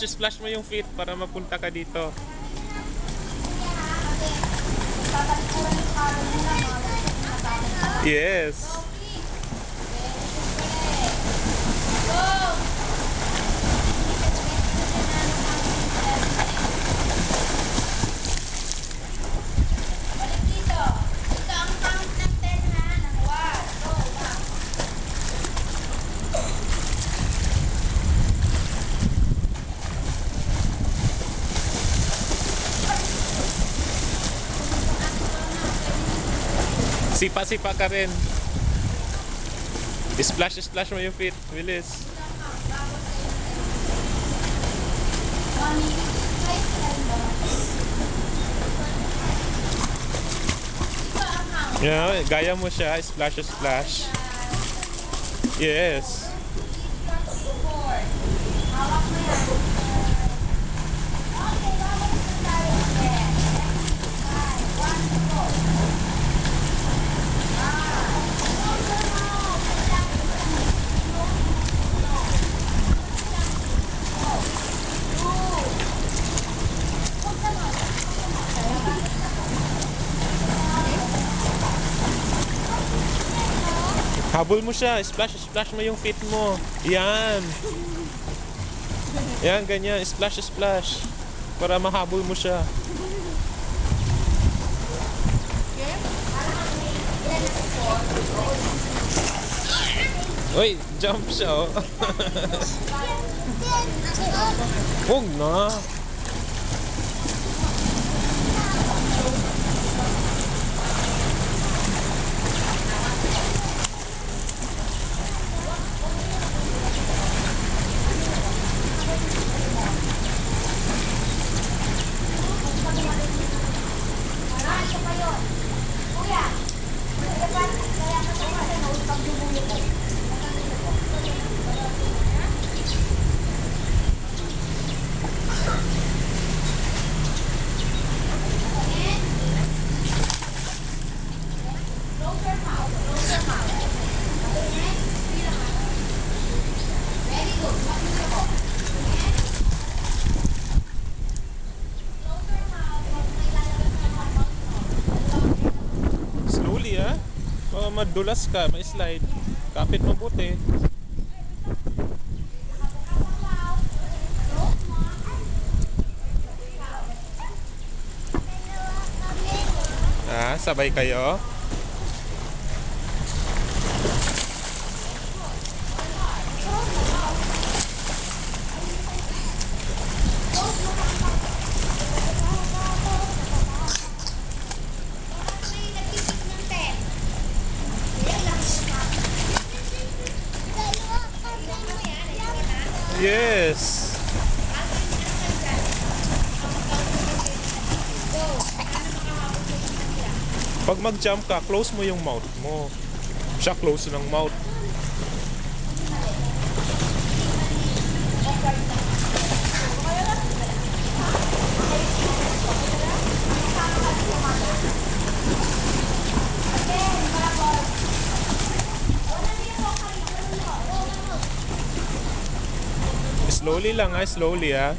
Splash mo yung feet para mapunta ka dito. Yes. Sipa-sipa ka rin. Splash mo yung feet. Bilis. Yeah, gaya mo siya. Splash. Yes. Habol mo siya. Splash mo yung feet mo. Yan. Yan, ganyan. Splash. Para mahabol mo siya. Uy, jump siya, oh. Huwag na. Slowly, ah. Baka madulas ka, ma-slide. Kapit mabuti. Ah, sabay kayo. Yes. Pag mag-jump ka, close mo yung mouth mo. Siya close ng mouth. Slowly lang, ha, slowly, ha.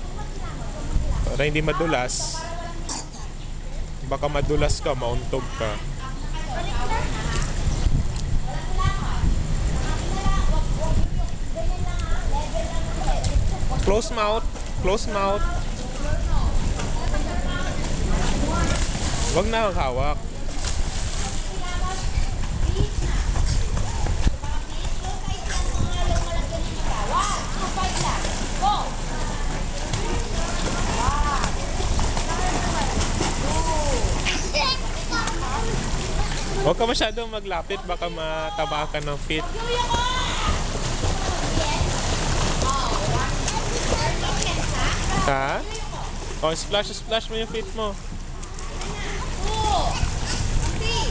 Para hindi madulas. Baka madulas ka, mauntog ka. Close mouth. Wag na hawak. Huwag ka masyadong maglapit, baka mataba ka ng feet. Ha? Oh, splash mo yung feet mo.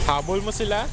Habol mo sila.